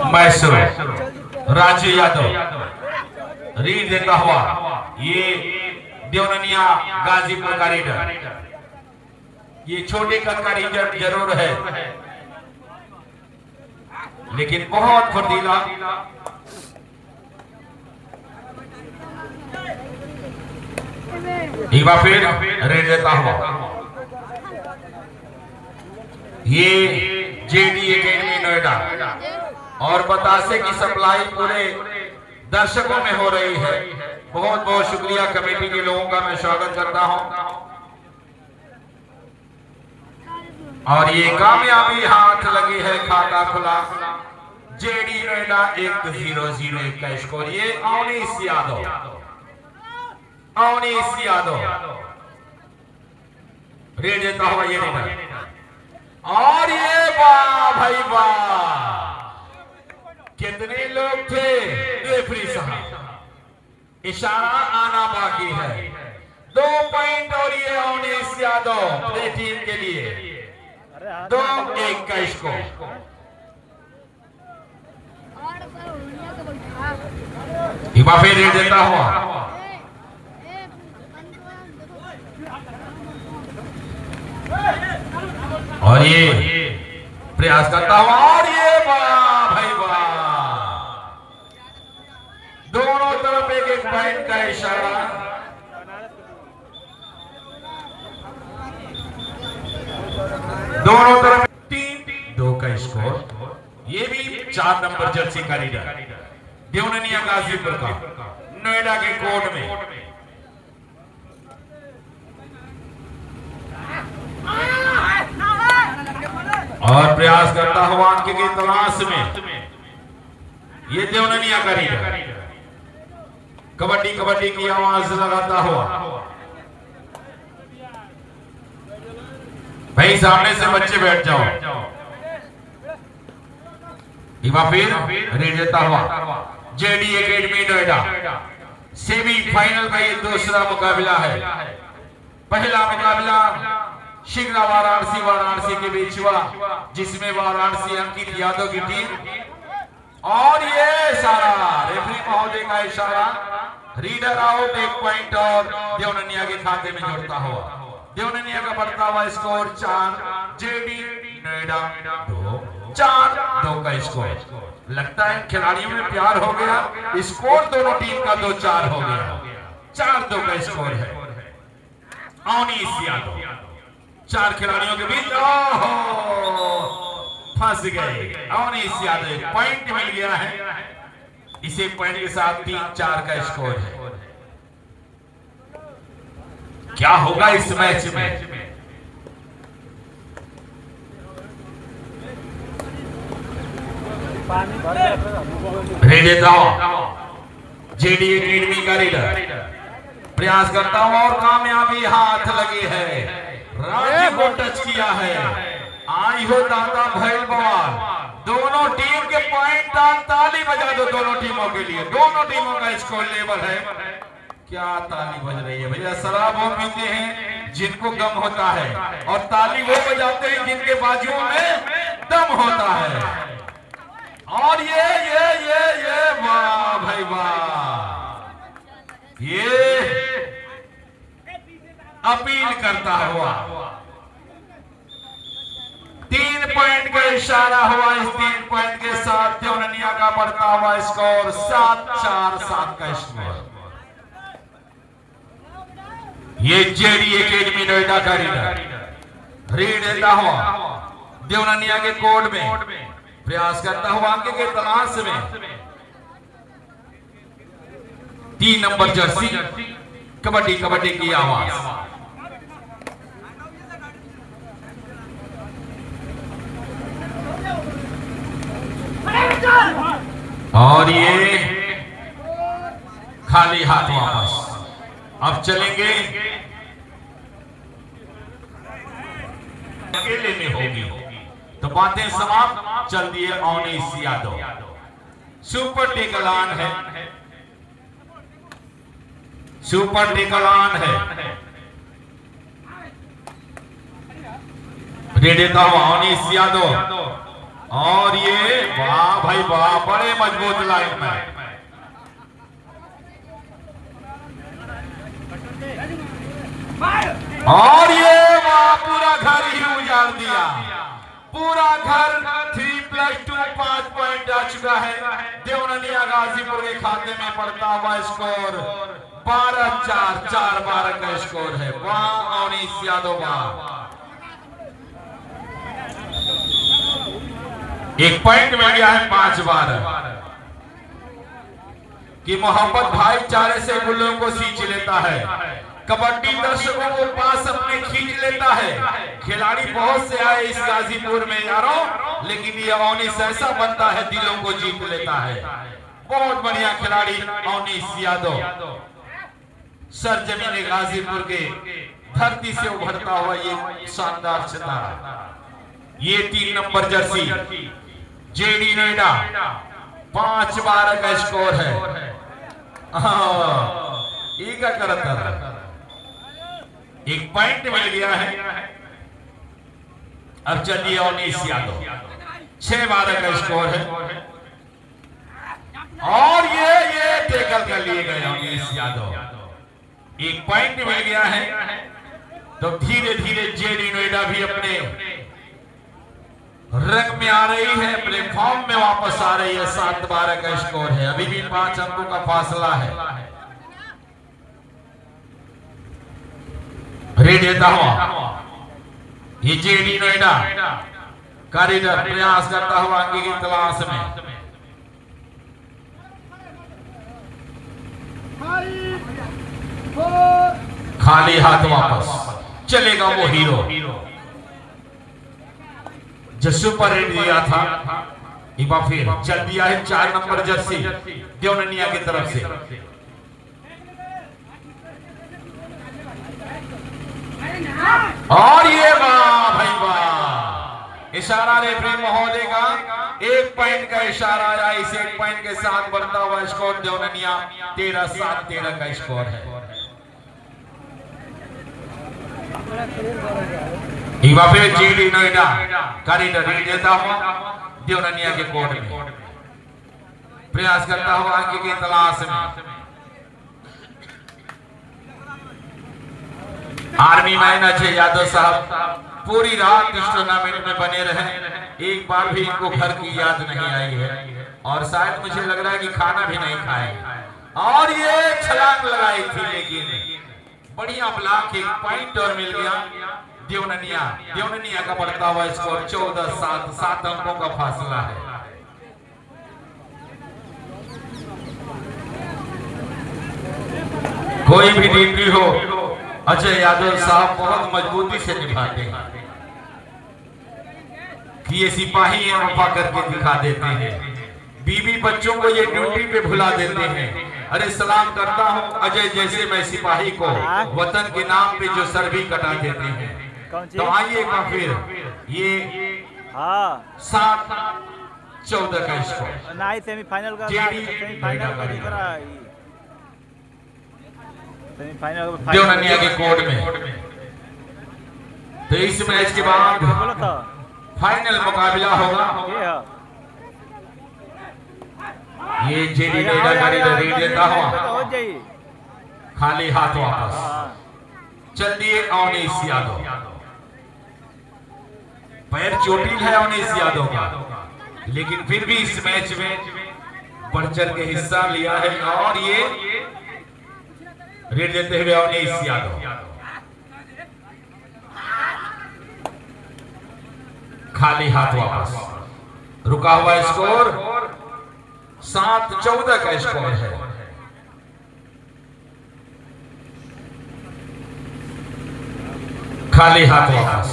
Mysore Raju Yadav read देता हुआ ये देवननिया गाजीपुर का रीडर। ये छोटे कद का रीडर जरूर है लेकिन बहुत फुर्तीला। एक बार फिर रेड देता हुआ ये जेडी एकेडमी नोएडा और बतासे की सप्लाई पूरे दर्शकों में हो रही है। बहुत बहुत शुक्रिया कमेटी के लोगों का मैं स्वागत करता हूं। और ये कामयाबी हाथ लगी है, खाता खुला। जेडी नोएडा 1-0 का स्कोर। ये अवनीश यादव रेड देता हुआ ये रेडर। और ये वाह भाई वाह, कितने लोग थे। रेफरी साहब इशारा आना बाकी है। 2 पॉइंट और ये अवनीश यादव अपनी टीम के लिए 2-1 का स्कोर। एक बार फिर रेड देता हुआ और ये प्रयास करता हुआ और ये वाह भाई वाह, दोनों तरफ एक पॉइंट का इशारा। दोनों तरफ 3-2 का स्कोर। ये भी 4 नंबर जर्सी का रीडर देवननिया गाजीपुर का नोएडा के कोर्ट में। और प्रयास करता हुआ अंक की तलाश में ये देवननिया का रीडर कबड्डी कबड्डी की आवाज लगाता हुआ। भाई सामने से बच्चे बैठ जाओ। फिर रेड देता हुआ जेडी एकेडमी नोएडा सेमीफाइनल का ये दूसरा मुकाबला है। पहला मुकाबला शिग्रा वाराणसी के बीच हुआ जिसमें वाराणसी अंकित यादव की टीम। और ये सारा रेफरी महोदय का इशारा, रीडर आउट। 1 पॉइंट और देवननिया के खाते में जुड़ता हुआ। देवननिया का बढ़ता हुआ स्कोर 4, जेडी नोएडा 2 का स्कोर। लगता है खिलाड़ियों में प्यार हो गया, स्कोर दोनों टीम का 2-4 हो गया। 4-2 का स्कोर है। अवनीश यादव 4 खिलाड़ियों के बीच फंस गए। अवनीश यादव 1 पॉइंट मिल गया है। इसे पॉइंट के साथ 3-4 का स्कोर है। क्या होगा इस मैच में? जेडी एकेडमी का रीडर प्रयास करता हूं और कामयाबी हाथ लगी है। राजू को टच किया है। आई हो दाता भैल बवाल। दोनों टीम के पॉइंट। ताली बजा दो दोनों टीमों के लिए। दोनों टीमों का स्कोर लेवल है। क्या ताली बज रही है भैया। शराब वो पीते हैं जिनको गम होता है और ताली वो बजाते हैं जिनके बाजुओं में दम होता है। और ये वाह भाई वाह, ये अपील करता हुआ 3 पॉइंट का इशारा हुआ। इस 3 पॉइंट के साथ देवननिया का बढ़ता हुआ स्कोर 7-4 का स्कोर। ये जेडी एकेडमी नोएडा का रीड देता हुआ देवननिया के कोर्ट में प्रयास करता हुआ अंक के तलाश में 3 नंबर जर्सी कबड्डी कबड्डी की आवाज। और ये खाली हाथ वापस। अब चलेंगे अकेले में होगी तो बातें समाप्त। चल दिए अवनीश यादव। सुपर टेकलान है, सुपर टेकलान है। देता हुआ अनीस यादव, और ये वाह भाई वाह, बड़े मजबूत लाइन में, और ये वाह, पूरा घर ही उजाड़ दिया, पूरा घर 3+2 5 पॉइंट आ चुका है। देवननिया गाजीपुर के खाते में पड़ता हुआ स्कोर 12-4, 4-12 का स्कोर है। वाह अनीस यादव, वाह, एक पॉइंट मिल गया है 5-12 कि मोहब्बत भाईचारे से गुल्लों को सींच लेता है, कबड्डी दर्शकों को पास अपने खींच लेता है। खिलाड़ी बहुत से आए इस गाजीपुर में यारों, लेकिन ये अनीस ऐसा बनता है दिलों को जीत लेता है। बहुत बढ़िया खिलाड़ी अनीस यादव, सरजमीन गाजीपुर के धरती से उभरता हुआ ये शानदार सितारा। ये 3 नंबर जर्सी जेडी नोएडा, 5-12 का स्कोर है। का करता एक पॉइंट मिल गया है। अब चलिए अनीस यादव, 6-12 का स्कोर है, और ये टेकल कर लिए गए अनीस यादव, एक पॉइंट मिल गया है। तो धीरे धीरे जेडी नोएडा भी अपने रंग में आ रही है, अपने फॉर्म में वापस आ रही है। 7-12 का स्कोर है, अभी भी 5 अंकों का फासला है। देता हुआ ये जेडी नोएडा कारीगर प्रयास करता हुआ अंक की तलाश में, खाली हाथ वापस चलेगा वो हीरो जो सुपर हिट दिया था। एक बार फिर चल दिया है 4 नंबर जर्सी देवननिया की तरफ से। और ये वाह भाई वाह, इशारा रेफरी महोदय का, 1 पॉइंट का इशारा आया। इस 1 पॉइंट के साथ बढ़ता हुआ स्कोर देवननिया 13-7, 13 का स्कोर है। एक बार फिर जेडी नोएडा कॉरिडोर देता हुआ देवननिया के कोर्ट में प्रयास करता हुआ अंक की तलाश में। आर्मी मैन अजय यादव साहब पूरी रात इस टूर्नामेंट में बने रहे, एक बार भी इनको घर की याद नहीं आई है, और शायद मुझे लग रहा है कि खाना भी नहीं खाए। और ये छलांग लगाई थी, लेकिन बढ़िया ब्लॉक, 1 पॉइंट और मिल गया देवननिया का बढ़ता हुआ स्कोर 14-7, 7 अंकों का फासला है। कोई भी ड्यूटी हो अजय यादव साहब बहुत मजबूती से निभाते हैं कि ये सिपाही है, वफा करके दिखा देते हैं। बीवी बच्चों को ये ड्यूटी पे भुला देते हैं। अरे सलाम करता हूँ अजय जैसे मैं सिपाही को, वतन के नाम पे जो सर भी कटा देते हैं। तो आइए फिर ये 7-14 का स्कोर सेमीफाइनल का देवननिया के कोर्ट में। तो इस मैच के बाद फाइनल मुकाबला होगा। ये जेडी नोएडा का देता हुआ खाली हाथ वापस चल दिए अनीस यादव। पैर चोटिल है अनीस यादव का, लेकिन फिर भी इस मैच में बढ़ चढ़ के हिस्सा लिया है। और ये रेड देते हुए अनीस यादव खाली हाथ वापस, रुका हुआ स्कोर 7-14 का स्कोर है। खाली हाथ वापस,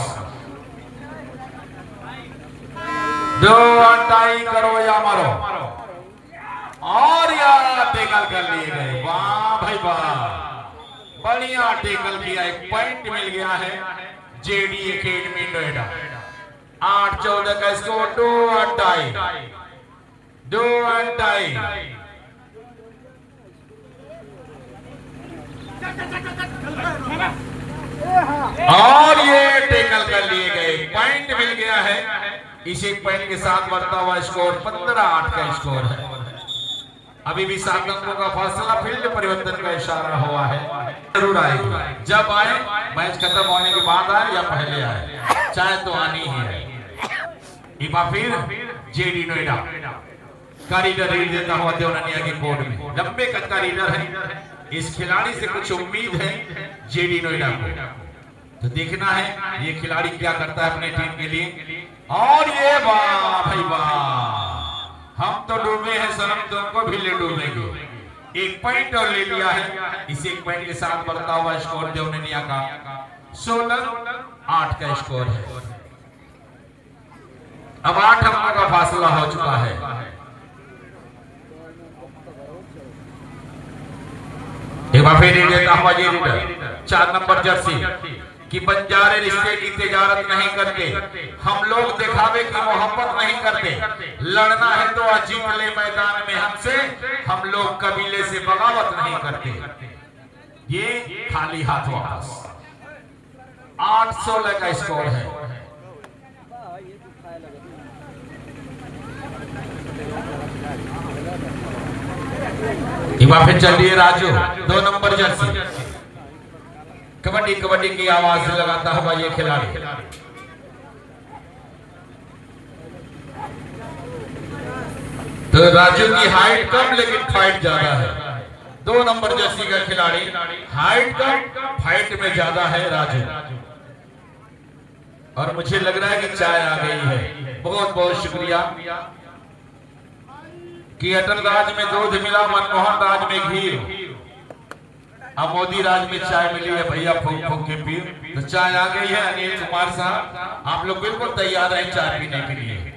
2 अंटाई करो या मारो, और यार टेकल कर लिए गए। वाह भाई वाह, बढ़िया टेकल किया, 1 पॉइंट मिल गया है जेडी एकेडमी नोएडा। 8-14 का स्कोर, 2 अंटाई। और ये टेकल कर लिए गए, पॉइंट इस एक पॉइंट के साथ बढ़ता हुआ स्कोर 15-8 का स्कोर है। अभी भी 7 अंकों का फासला, फील्ड परिवर्तन का इशारा हुआ है। जरूर आएगी, जब आए मैच खत्म होने के बाद आए या पहले आए, चाहे तो आनी ही है। इबा फिर जेडी नोएडा का रीडर रीड देता हुआ देवनानिया के कोर्ट में। लंबे कद का रीडर है, इस खिलाड़ी से कुछ उम्मीद है जेडी नोएडा को, तो देखना है ये खिलाड़ी क्या करता है अपने टीम के लिए। और ये वाह भाई वाह, हम तो डूबे हैं सनम, तुमको भी ले डूबेंगे। 1 पॉइंट और ले लिया है। इस 1 पॉइंट के साथ बढ़ता हुआ स्कोर देवनानिया का 16-8 का स्कोर है। अब 8 अंकों का फासला हो चुका है। एक बार फिर देता हुआ ये रीडर 4 नंबर जर्सी कि बंजारे रिश्ते की तिजारत नहीं करते, हम लोग दिखावे की मोहब्बत नहीं करते, लड़ना है तो आज जीत ले मैदान में हमसे, हम लोग कबीले से बगावत नहीं करते। ये खाली हाथ वापस। 8-16 का स्कोर है। फिर चलिए राजू 2 नंबर जर्सी, कबड्डी कबड्डी की आवाज लगाता हुआ ये खिलाड़ी। तो राजू की हाइट कम लेकिन फाइट ज्यादा है। 2 नंबर जर्सी का खिलाड़ी, हाइट कम फाइट में ज्यादा है राजू। और मुझे लग रहा है कि चाय आ गई है। बहुत बहुत शुक्रिया कि अटल राज में दूध मिला, मनमोहन राज में घी, अब मोदी राज में चाय मिली है भैया, फूक फूक के पी। तो चाय आ गई है। अनिल कुमार साहब, आप लोग बिल्कुल तैयार हैं चाय पीने के लिए।